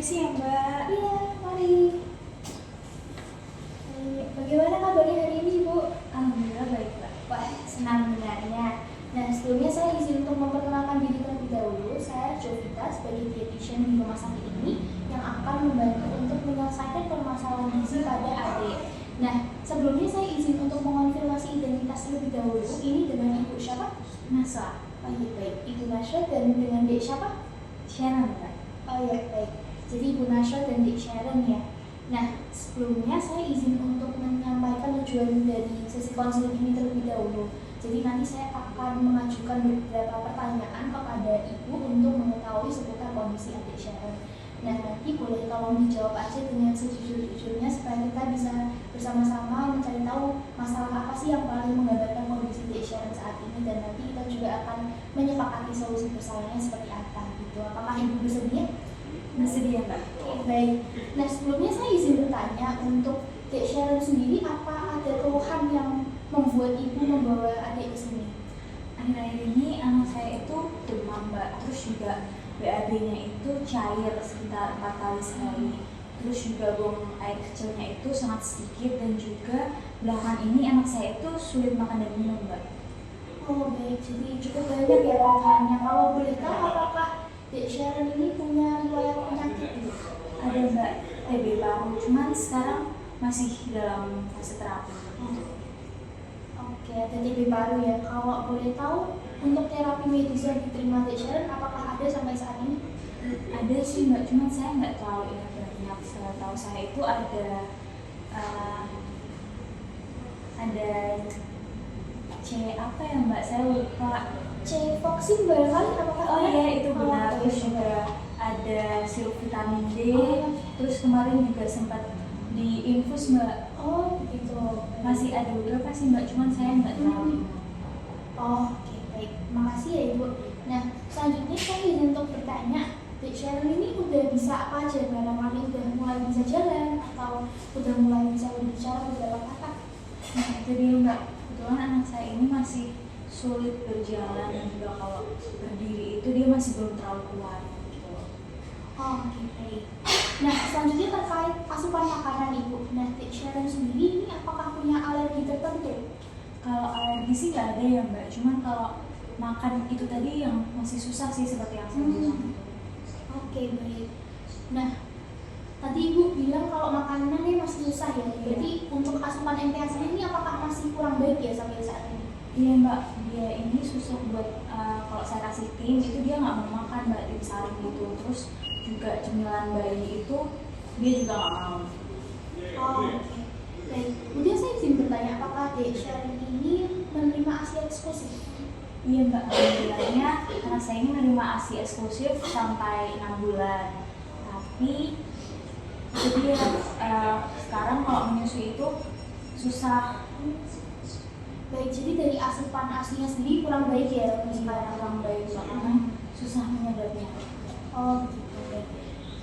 revisi ya Mbak. Iya, mari. Bagaimana kabarnya hari ini, Bu? Alhamdulillah baik Mbak. Wah, senang dengarnya. Nah, sebelumnya saya izin untuk memperkenalkan diri terlebih dahulu. Saya Jovita sebagai dietitian di rumah sakit ini yang akan membantu untuk menyelesaikan permasalahan gizi pada adik. Nah, sebelumnya saya izin untuk mengonfirmasi identitas terlebih dahulu. Ini dengan Ibu siapa? Naswa. Oh iya, baik. Ibu Naswa dan dengan Dek siapa? Sharon Mbak. Oh iya, baik. Jadi Ibu Naswa dan Dek Sharon ya. Nah, sebelumnya saya izin untuk menyampaikan tujuan dari sesi konseling ini terlebih dahulu. Jadi nanti saya akan mengajukan beberapa pertanyaan kepada Ibu untuk mengetahui seputar kondisi adik Sharon. Nah, nanti boleh tolong dijawab aja dengan sejujur-jujurnya supaya kita bisa bersama-sama mencari tahu masalah apa sih yang paling menggambarkan kondisi adik Sharon saat ini, dan nanti kita juga akan menyepakati solusi bersamanya seperti apa gitu. Apakah Ibu bersedia? Bersedia Mbak. Oke, baik. Nah, sebelumnya saya izin bertanya, untuk Dek Sharon sendiri, apa ada keluhan yang membuat Ibu membawa adik ke sini? Akhir-akhir ini anak saya itu demam Mbak. Terus juga BAB-nya itu cair sekitar 4 kali sehari. Terus juga buang air kecilnya itu sangat sedikit, dan juga belakangan ini anak saya itu sulit makan dan minum Mbak. Oh baik, jadi cukup banyak ya keluhannya. Kalau boleh tahu, apakah Dek Sharon ini punya riwayat penyakit? Ada Mbak, TB paru, cuman sekarang masih dalam fase terapi. Oke, ada TB paru ya. Kalau boleh tahu, untuk terapi medis yang diterima Dek Sharon, apakah ada sampai saat ini? Ada sih Mbak, cuman saya nggak terlalu ingat banyak. Setahu saya itu ada C apa ya Mbak, saya lupa. Cefoxin barangkali, apakah? Oh iya, itu benar. Oh, Terus iya. juga ada sirup vitamin D. Oh. Terus kemarin juga sempat diinfus Mbak. Oh begitu. Masih ada beberapa sih Mbak, cuman saya nggak tahu. Oh, oke, baik. Makasih ya Ibu. Nah, selanjutnya saya izin untuk bertanya, Dek Sharon ini udah bisa apa aja? Barangkali udah mulai bisa jalan atau udah mulai bisa berbicara beberapa kata? Nah itu dia Mbak, kebetulan anak saya ini masih sulit berjalan, dan juga kalau berdiri itu dia masih belum terlalu kuat gitu. Oh, oke, baik. Nah, selanjutnya terkait asupan makanan Ibu. Nah, Dek Sharon sendiri ini apakah punya alergi tertentu? Kalau alergi sih nggak ada ya Mbak, cuman kalau makan itu tadi yang masih susah sih, seperti yang saya bilang. Oke, baik. Nah, tadi Ibu bilang kalau makanannya masih susah ya. Berarti untuk asupan MTH ini apakah masih kurang baik ya sampai saat ini? Iya Mbak, dia ini susah buat kalau saya kasih tim itu dia nggak mau makan Mbak, tim saring gitu. Terus juga cemilan bayi itu dia juga nggak mau. Oh, oke. Baik. Kemudian saya izin bertanya, apakah Dek Sharon ini menerima ASI eksklusif? Iya Mbak, alhamdulillahnya anak saya ini menerima ASI eksklusif sampai 6 bulan. Tapi itu dia sekarang kalau menyusui itu susah. Baik, jadi dari asupan ASInya sendiri kurang baik ya? Kurang baik karena susah menyadapnya. Oh, begitu. Baik.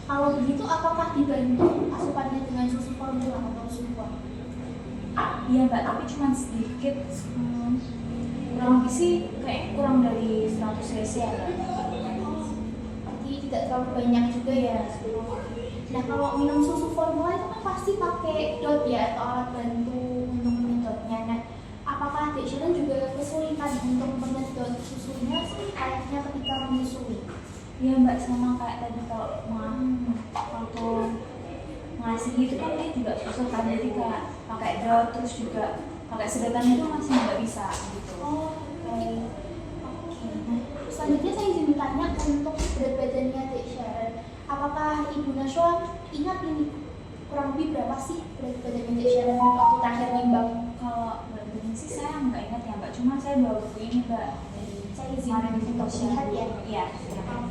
Kalau begitu, apakah dibantu asupannya dengan susu formula atau susu formula? Iya Mbak, tapi cuma sedikit. Kurang lebih sih kayak kurang dari 100 cc ya Mbak. Jadi tidak terlalu banyak juga ya. Nah, kalau minum susu formula itu kan pasti pakai dot ya, atau alat bantu untuk menyedotnya. Nah, apakah Dek Sharon juga kesulitan untuk menyedot susunya kayaknya ketika menyusui? Iya Mbak, sama kayak tadi kalau waktu ngasih gitu kan dia juga susah kan, jadi kayak pakai dot, terus juga pakai sedotan itu masih nggak bisa gitu. Oh, baik. Oke. Nah, selanjutnya saya izin bertanya untuk berat badannya Dek Sharon. Apakah Ibu Naswa ingat ini kurang lebih berapa sih berat badannya Dek Sharon waktu terakhir nimbang? Kalau berat badan sih saya nggak ingat ya Mbak, cuma saya bawa buku ini Mbak. Saya izin untuk lihat ya. Iya, silakan.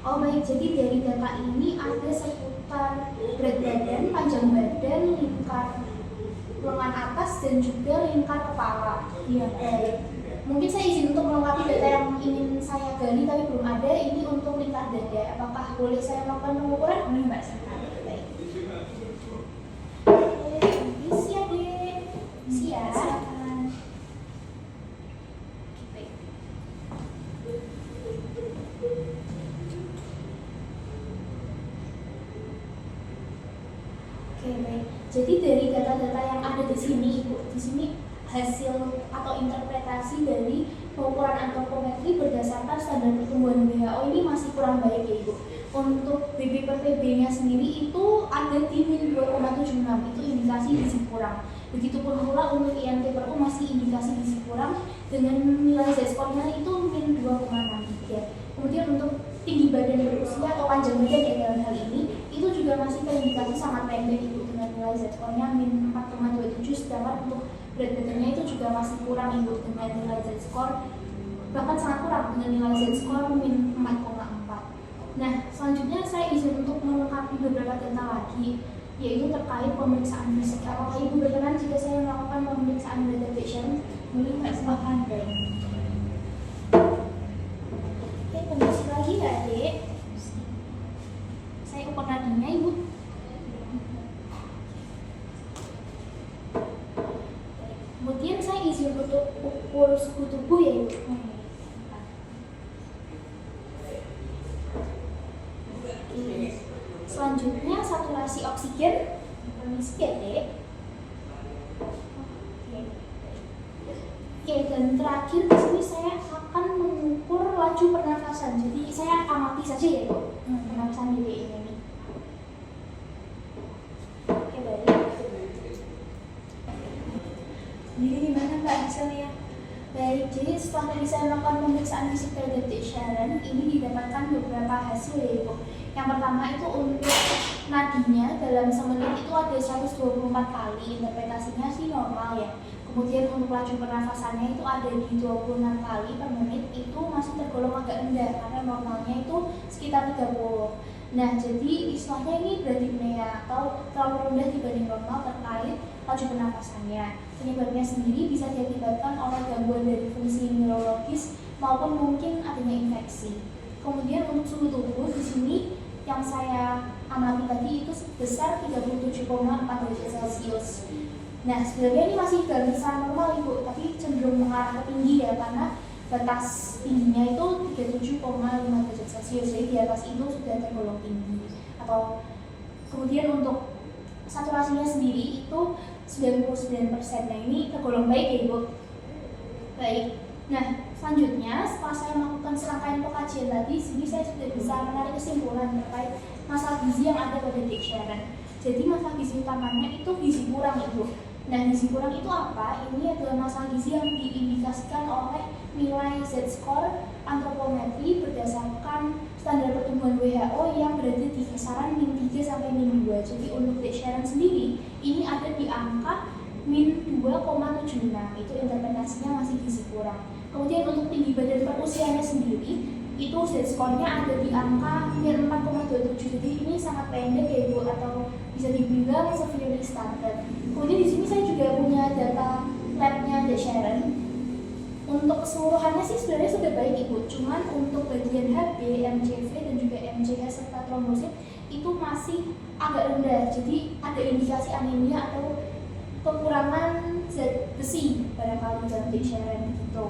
Oh baik, jadi dari data ini ada seputar berat badan, panjang badan, lingkar lengan atas, dan juga lingkar kepala. Iya. Mungkin saya izin untuk melengkapi data yang ingin saya gali tapi belum ada. Ini untuk lingkar dada. Apakah boleh saya melakukan pengukuran? Boleh Mbak, silakan. Baik. Oke, isi ya Dek. Isi ya. Silakan. Baik. Jadi dari data-data yang ada di sini, Ibu, di sini hasil atau interpretasi dari pengukuran antropometri berdasarkan standar pertumbuhan WHO ini masih kurang baik ya Ibu. Untuk BB per PB-nya sendiri itu ada di min 2,76, itu indikasi gizi kurang. Begitupun pula untuk INT per U masih indikasi gizi kurang dengan nilai Z-score-nya itu min 2,63. Kemudian untuk tinggi badan berusia atau panjang badan ya dalam hal ini itu juga masih terindikasi sangat pendek Ibu dengan nilai Z-score-nya min 4,27, sedangkan untuk berat badannya itu juga masih kurang Ibu dengan nilai Z-score bahkan sangat kurang dengan nilai Z-score min 4,4. Nah, selanjutnya saya izin untuk melengkapi beberapa data lagi, yaitu terkait pemeriksaan fisik. Apakah Ibu berkenan jika saya melakukan pemeriksaan berat badan? Silakan. Oke, kondisi lagi ya Adik. Saya ukur nadinya Ibu. Kemudian saya izin untuk ukur suhu tubuh ya Ibu. Selanjutnya saturasi oksigen, permisi ya Dek. Oke, dan terakhir di sini saya akan mengukur laju pernafasan. Jadi saya amati saja ya Ibu, pernafasan Dek ini. Oke, baik. Jadi gimana Mbak hasilnya? Baik, jadi setelah tadi saya melakukan pemeriksaan fisik terhadap Dek Sharon, ini didapatkan beberapa hasil ya Ibu. Yang pertama itu untuk nadinya dalam semenit itu ada 124 kali, interpretasinya sih normal ya. Kemudian untuk laju pernafasannya itu ada di 26 kali per menit, itu masih tergolong agak rendah karena normalnya itu sekitar 30. Nah, jadi istilahnya ini bradypnea atau terlalu rendah dibanding normal terkait laju pernafasannya. Penyebabnya sendiri bisa diakibatkan oleh gangguan dari fungsi neurologis maupun mungkin adanya infeksi. Kemudian untuk suhu tubuh di sini yang saya amati tadi itu sebesar 37,4 derajat Celcius. Nah, sebenarnya ini masih garisan normal Ibu, tapi cenderung mengarah ke tinggi ya karena batas tingginya itu 37,5 derajat Celcius. Jadi di atas itu sudah tergolong tinggi. Atau kemudian untuk saturasinya sendiri itu 99%. Nah, ini tergolong baik ya Ibu. Baik. Nah, selanjutnya setelah saya melakukan serangkaian pengkajian tadi, sini saya sudah bisa menarik kesimpulan terkait masalah gizi yang ada pada Dek Sharon. Jadi masalah gizi utamanya itu gizi kurang Ibu. Nah, gizi kurang itu apa? Ini adalah masalah gizi yang diindikasikan oleh nilai Z-score antropometri berdasarkan standar pertumbuhan WHO yang berada di kisaran min 3 sampai min 2. Jadi untuk Dek Sharon sendiri ini ada di angka min 2,76. Itu interpretasinya masih gizi kurang. Kemudian untuk tinggi badan per usianya sendiri itu Z-score-nya ada di angka min 4,27. Jadi ini sangat pendek ya Ibu, atau bisa dibilang severely standard. Kemudian di sini saya juga punya data lab-nya Dek Sharon. Untuk keseluruhannya sih sebenarnya sudah baik Ibu, cuman untuk bagian HB, MCV dan juga MCH serta trombosit itu masih agak rendah. Jadi ada indikasi anemia atau kekurangan zat besi barangkali dalam Dek Sharon gitu.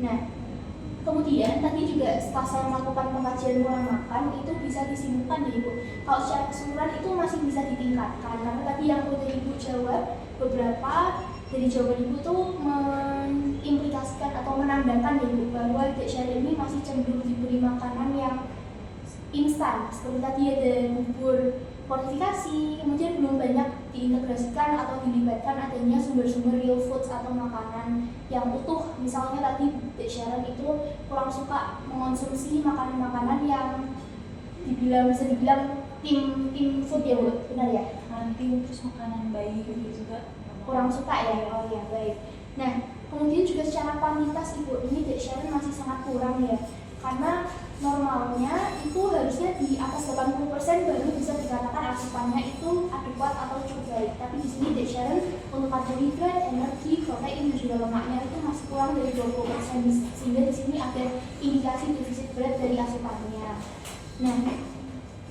Nah, kemudian tadi juga setelah saya melakukan pengkajian pola makan itu bisa disimpulkan ya Ibu. Kalau secara keseluruhan itu masih bisa ditingkatkan karena tadi yang udah Ibu jawab, beberapa dari jawaban Ibu tuh mengimplikasikan atau menandakan ya Ibu bahwa Dek Sharon ini masih cenderung diberi makanan yang instan. Seperti tadi ada bubur fortifikasi, kemudian belum banyak diintegrasikan atau dilibatkan adanya sumber-sumber real foods atau makanan yang utuh. Misalnya tadi Dek Sharon itu kurang suka mengonsumsi makanan-makanan yang bisa dibilang tim food ya Bu, benar ya? Nanti terus makanan bayi gitu juga Kurang suka ya? Oh ya, baik. Nah, kemudian juga secara kuantitas Ibu, ini Dek Sharon masih sangat kurang ya, karena normalnya itu harusnya di atas 80% baru bisa dikatakan asupannya itu adekuat atau cukup baik. Tapi di sini Dek Sharon untuk karbohidrat, energi, protein dan juga lemaknya itu masih kurang dari 20%, sehingga di sini ada indikasi defisit berat dari asupannya. Nah,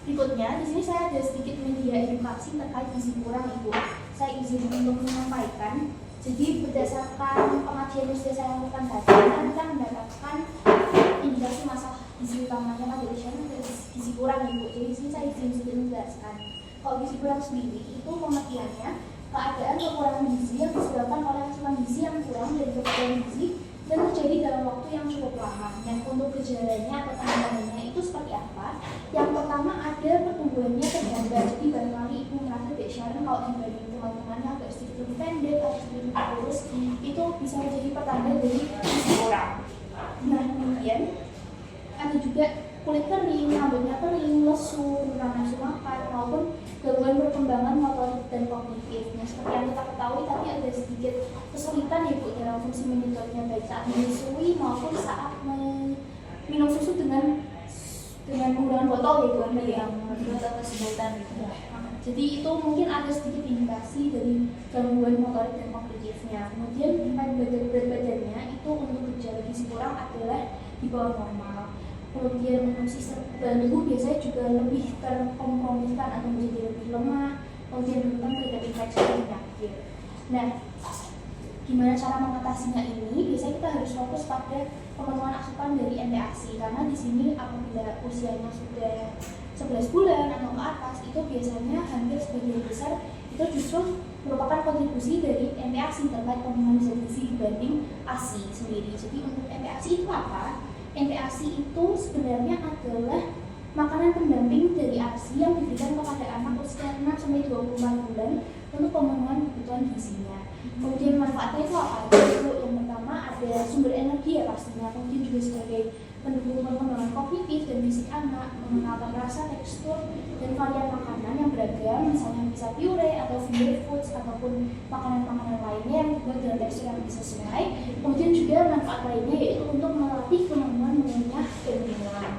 berikutnya di sini saya ada sedikit media edukasi terkait gizi kurang Ibu. Saya izin untuk menyampaikan. Jadi berdasarkan pengajian yang sudah saya lakukan tadi, kita mendapatkan indikasi masalah gizi utamanya pada Dek Sharon adalah gizi kurang Ibu. Jadi di sini saya izin sedikit menjelaskan. Kalau gizi kurang sendiri itu pengertiannya keadaan kekurangan gizi yang disebabkan oleh asupan gizi yang kurang dari kebutuhan gizi dan terjadi dalam waktu yang cukup lama. Nah, untuk gejalanya atau tanda-tandanya itu seperti apa? Yang pertama ada pertumbuhannya terhambat. Jadi barangkali ibu merasa Dek Sharon kalau dibanding teman-temannya agak sedikit lebih pendek atau sedikit lebih kurus, itu bisa menjadi pertanda dari gizi kurang. Nah, kemudian ada juga kulit kering, rambutnya kering, lesu, kurang nafsu makan, maupun gangguan perkembangan motorik dan kognitif. Nah, seperti yang kita ketahui tadi ada sedikit kesulitan ya Bu dalam fungsi menyedotnya baik saat menyusui maupun saat minum susu dengan menggunakan botol ya Bu. Yang menurut atau sebutan gitu. Jadi itu mungkin ada sedikit indikasi dari gangguan motorik dan kognitifnya. Kemudian berat badannya itu untuk gejala gizi kurang adalah di bawah normal. Kemudian untuk sistem tubuh biasanya juga lebih terkompromikan atau menjadi lebih lemah, kemudian rentan terhadap infeksi dan penyakit. Nah, gimana cara mengatasinya ini? Biasanya kita harus fokus pada pemenuhan asupan dari MTASI karena di sini apabila usianya sudah 11 bulan atau ke atas itu biasanya hampir sebagian besar itu justru merupakan kontribusi dari MTASI terkait pemenuhan zat gizi dibanding ASI sendiri. Jadi untuk MTASI itu apa? MTASI itu sebenarnya adalah makanan pendamping dari ASI yang diberikan kepada anak usia 6-24 bulan untuk pemenuhan kebutuhan gizinya. Kemudian manfaatnya itu apa? Yang pertama ada sumber energi ya pastinya, kemudian juga sebagai pendukung perkembangan kognitif dan fisik anak, mengenalkan rasa, tekstur, dan varian makanan yang beragam, misalnya bisa puree atau finger foods ataupun makanan-makanan lainnya yang dibuat dengan tekstur yang bisa sesuai. Kemudian juga manfaat lainnya yaitu untuk melatih kemampuan mengunyah dan minum.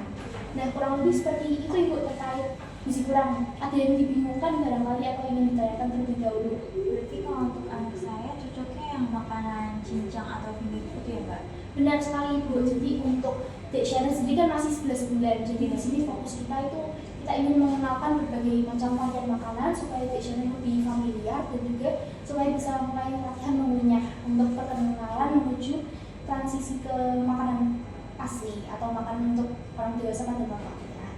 Nah, kurang lebih seperti itu Ibu terkait gizi kurang. Ada yang dibingungkan barangkali atau ingin ditanyakan terlebih dahulu? Berarti kalau untuk anak saya cocoknya yang makanan cincang atau finger food ya Mbak? Benar sekali Ibu. Jadi untuk Dek Sharon sendiri kan masih 11 bulan. Jadi di sini fokus kita itu kita ingin mengenalkan berbagai macam varian makanan supaya Dek Sharon lebih familiar dan juga supaya bisa mulai latihan mengunyah untuk perkenalan menuju transisi ke makanan asli atau makanan untuk orang dewasa pada bapaknya.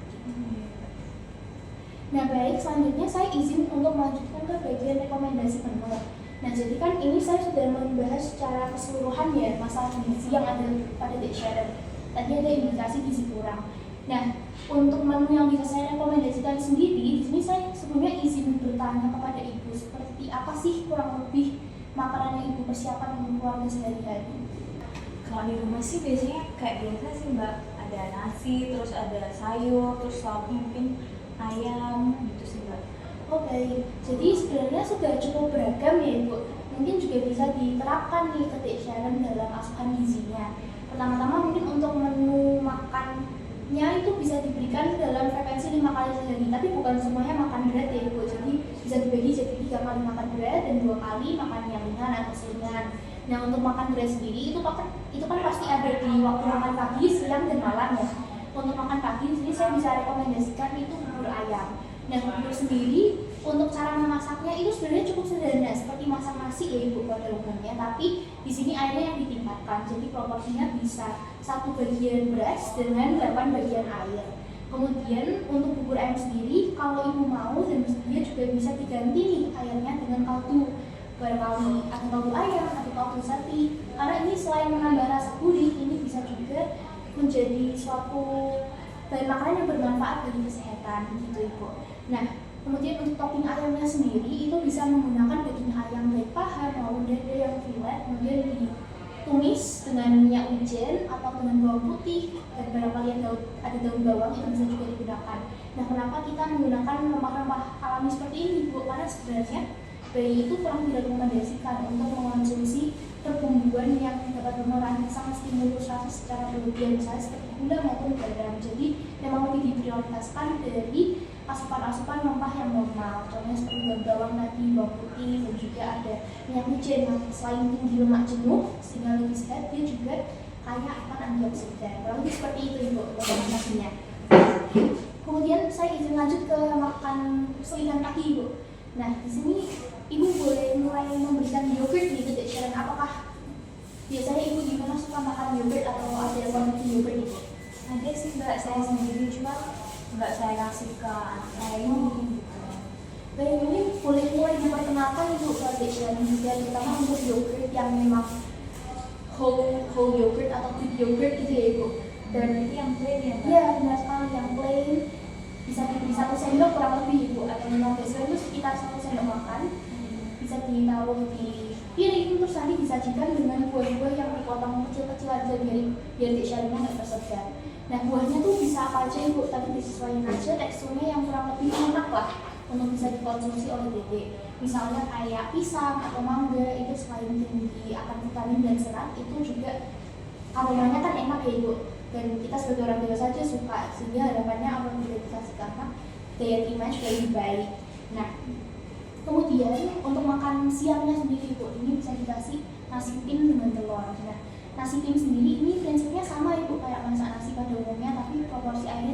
Nah baik, selanjutnya saya izin untuk melanjutkan ke bagian rekomendasi menu. Nah jadi kan ini saya sudah membahas secara keseluruhan ya masalah gizi yang ada pada Dek Sharon. Tadi ada indikasi gizi kurang. Nah untuk menu yang bisa saya rekomendasikan sendiri, di sini saya sebelumnya izin bertanya kepada Ibu seperti apa sih kurang lebih makanan yang Ibu persiapkan untuk keluarga sehari-hari. Kalau di rumah sih biasanya kayak biasa sih Mbak, ada nasi, terus ada sayur, terus lauk mungkin ayam gitu sih Mbak. Oh baik, jadi sebenarnya sudah cukup beragam ya Ibu. Mungkin juga bisa diterapkan nih ke Dek Sharon dalam asupan gizinya. Pertama-tama mungkin untuk menu makannya itu bisa diberikan dalam frekuensi 5 kali sehari, tapi bukan semuanya makan berat ya Ibu. Jadi bisa dibagi jadi 3 kali makan berat dan 2 kali makan yang ringan atau ringan. Nah untuk makan berat sendiri itu kan pasti ada di waktu makan pagi, siang, dan malam ya. Untuk makan pagi di sini saya bisa rekomendasikan itu bubur ayam. Nah bubur sendiri untuk cara memasaknya itu sebenarnya cukup sederhana seperti masak nasi ya Ibu pada umumnya, tapi di sini airnya yang ditingkatkan. Jadi proporsinya bisa 1 bagian beras dengan 8 bagian air. Kemudian untuk bubur ayam sendiri kalau Ibu mau dan dia juga bisa diganti nih airnya dengan kaldu. Barangkali atau kaldu ayam atau kaldu sapi, karena ini selain menambah rasa gurih, ini bisa juga menjadi suatu bahan makanan yang bermanfaat bagi kesehatan gitu Ibu. Nah kemudian untuk topping ayamnya sendiri itu bisa menggunakan daging ayam baik paha maupun dada yang filet, kemudian ditumis dengan minyak wijen atau dengan bawang putih dan barangkali ada daun bawang itu bisa juga digunakan. Nah kenapa kita menggunakan rempah-rempah alami seperti ini Bu? Karena sebenarnya bayi itu kurang direkomendasikan untuk mengonsumsi pertumbuhan yang dapat merangsang stimulus rasa secara berlebihan misalnya seperti gula maupun garam. Jadi memang lebih diprioritaskan dari asupan-asupan rempah yang normal, contohnya seperti daun bawang tadi, bawang putih, dan juga ada minyak wijen yang selain tinggi lemak jenuh sehingga lebih sehat, dia juga kaya akan antioksidan. Lalu seperti itu Ibu rekomendasinya. Kemudian saya izin lanjut ke makan selihan pagi Ibu. Nah di sini Ibu boleh mulai memberikan yogurt nih ke Dek Sharon. Apakah biasanya Ibu di mana suka makan yogurt atau ada quantity yogurt Ibu? Ada sih Mbak, saya sendiri cuma nggak saya kasih ke anak saya ini gitu. Baik, mungkin boleh mulai diperkenalkan Ibu ke adik sharing juga, terutama untuk yogurt yang memang whole yogurt atau Greek yogurt gitu ya Ibu. Dan Berarti yang plain ya Mbak? iya benar sekali, yang plain bisa diberi 1 sendok kurang lebih Ibu, atau 15 gram itu sekitar 1 sendok makan. Bisa ditaruh di piring, terus nanti disajikan dengan buah-buah yang dipotong kecil-kecil aja biar adik sharingnya nggak tersebar. Nah buahnya tuh bisa apa aja Ibu, tapi disesuaikan aja teksturnya yang kurang lebih enak lah untuk bisa dikonsumsi oleh dedek. Misalnya kayak pisang atau mangga, itu selain tinggi akan vitamin dan serat, itu juga aromanya kan enak ya Ibu. Dan kita sebagai orang dewasa saja suka, sehingga harapannya apabila dikasih ke anak, daya terima juga lebih baik. Nah, kemudian untuk makan siangnya sendiri Ibu, ini bisa dikasih nasi tim dengan telur. Nah, nasi tim sendiri ini prinsipnya sama Ibu kayak masak nasi pada umumnya, tapi proporsi airnya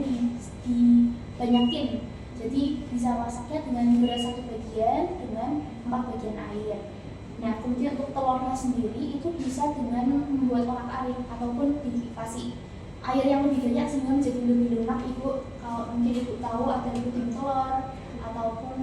dibanyakin. Jadi bisa masaknya dengan beras 1 bagian dengan 4 bagian air. Nah, kemudian untuk telurnya sendiri itu bisa dengan membuat orak-arik ataupun dikasih air yang lebih banyak sehingga menjadi lebih lunak Ibu. Kalau mungkin Ibu tahu ada puting telur ataupun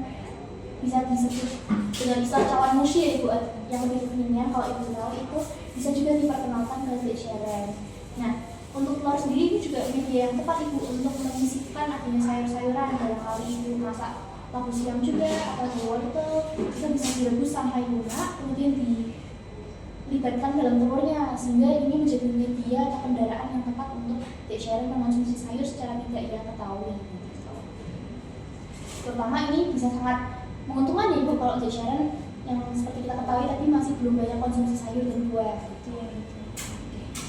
bisa disebut dengan istilah cawan mushi ya Ibu, yang lebih kekinian kalau Ibu tahu itu bisa juga diperkenalkan ke adik sharing. Nah, untuk telur sendiri ini juga media yang tepat Ibu untuk menyisipkan adanya sayur-sayuran. Barangkali Ibu masak lauk siang juga atau di wortel, itu bisa direbus sampai lunak, kemudian dilibatkan dalam telurnya, sehingga ini menjadi media atau kendaraan yang tepat untuk adik sharing mengonsumsi sayur secara tidak ia ketahui. Terutama ini bisa sangat menguntungkan ya Ibu kalau adik sharing yang seperti kita ketahui tadi masih belum banyak konsumsi sayur dan buah gitu ya.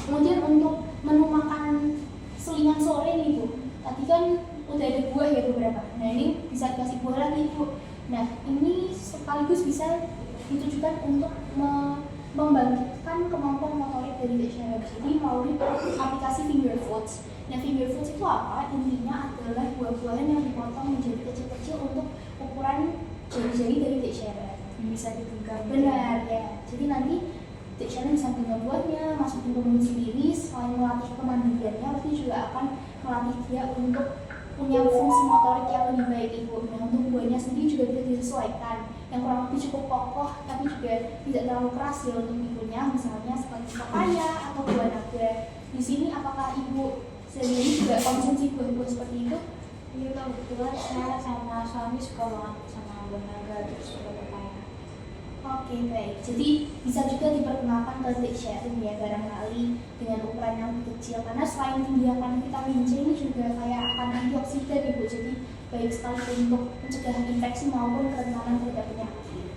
Kemudian untuk menu makan selingan sore nih Bu, tadi kan udah ada buah ya beberapa. Nah ini bisa dikasih buah lagi Bu. Nah ini sekaligus bisa ditujukan untuk membangkitkan kemampuan motorik dari adik sharing. Jadi melalui aplikasi Finger Foods. Nah Finger Foods itu apa? Intinya adalah buah-buahan yang dipotong menjadi kecil-kecil untuk ukuran jari-jari dari adik sharing. Bisa dipegang. Benar ya. Jadi nanti adik sharing bisa pegang buahnya, masukin ke mulut sendiri, selain melatih kemandiriannya, tapi juga akan melatih dia untuk punya fungsi motorik yang lebih baik Ibu. Nah untuk buahnya sendiri juga bisa disesuaikan, yang kurang lebih cukup kokoh, tapi juga tidak terlalu keras ya untuk ibunya, misalnya seperti papaya atau buah naga. Di sini apakah Ibu sendiri juga konsumsi buah-buah seperti itu? Iya kebetulan saya sama suami suka banget sama buah naga terus juga papaya. Oke baik, jadi bisa juga diperkenalkan ke adik sharing ya barangkali dengan ukuran yang lebih kecil, karena selain tinggi akan vitamin C ini juga kayak akan antioksidan Ibu, jadi baik sekali untuk mencegah infeksi maupun kerentanan terhadap penyakit.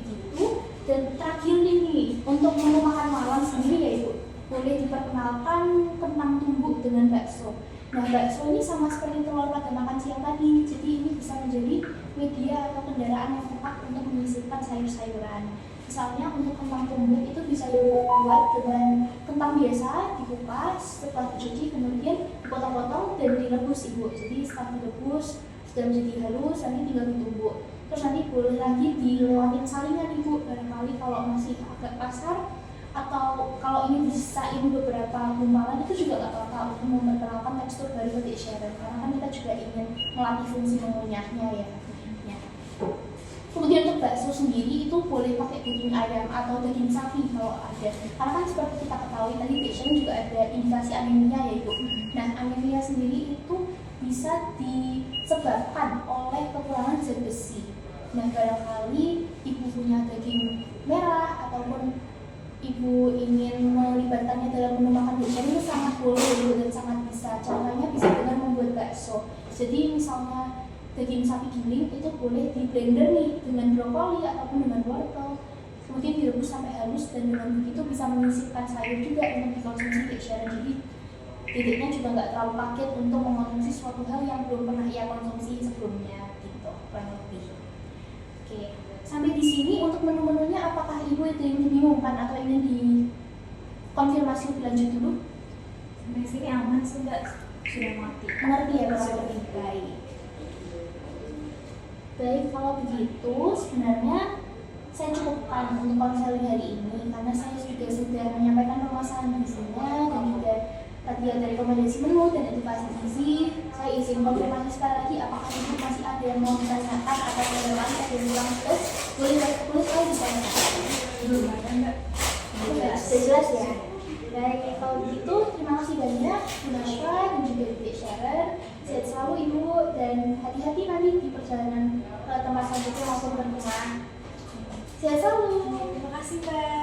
Begitu. Dan terakhir nih untuk menu makan malam sendiri ya Ibu, boleh diperkenalkan kentang tumbuk dengan bakso. Nah bakso ini sama seperti telur pada makan siang tadi, jadi ini bisa menjadi media atau kendaraan yang tepat untuk menyisipkan sayur-sayuran. Misalnya untuk kentang tumbuk itu bisa dibuat dengan kentang biasa, dikupas, setelah dicuci kemudian dipotong-potong dan direbus Ibu. Jadi setelah direbus sudah menjadi halus, nanti tinggal ditumbuk. Terus nanti boleh lagi dilewatin saringan Ibu, barangkali kalau masih agak kasar atau kalau ini disisain beberapa gumpalan itu juga nggak apa-apa untuk memperkenalkan tekstur baru adik sharing, karena kan kita juga ingin melatih fungsi mengunyahnya ya. Kemudian untuk bakso sendiri itu boleh pakai daging ayam atau daging sapi kalau ada, karena kan seperti kita ketahui tadi adik sharing juga ada indikasi anemia ya Ibu. Nah anemia sendiri itu bisa disebabkan oleh kekurangan zat besi. Nah barangkali Ibu punya daging merah ataupun Ibu ingin melibatkannya dalam menu makan adik sharing itu sangat boleh dan sangat bisa. Caranya bisa dengan membuat bakso. Jadi misalnya daging sapi giling itu boleh di blender nih dengan brokoli ataupun dengan wortel, kemudian direbus sampai halus dan dengan begitu bisa menyisipkan sayur juga untuk dikonsumsi adik sharing. Jadi dedeknya juga nggak terlalu kaget untuk mengonsumsi suatu hal yang belum pernah ia konsumsi sebelumnya gitu kurang lebih. Oke. Sampai di sini untuk menu-menunya apakah Ibu itu yang dibingungkan atau ingin dikonfirmasi lebih lanjut dulu? Sampai sini aman sudah mati. Mengerti ya Pak? Lebih baik. Baik, kalau begitu sebenarnya saya cukupkan untuk konseling hari ini karena saya juga sudah menyampaikan permasalahan gizinya dan juga latihan dari rekomendasi menu dan edukasi gizi. Saya izin konfirmasi sekali lagi apakah ibu masih ada yang mau ditanyakan atau barangkali ada yang kurang jelas, boleh tulis atau ditanyakan. Belum ada Mbak. Sudah jelas ya. Baik, kalau begitu terima kasih banyak Bu Nashwa dan juga Dek Sharon. Sehat selalu Ibu dan hati-hati nanti di perjalanan ke tempat selanjutnya maupun ke rumah. Sehat selalu. Terima kasih Mbak.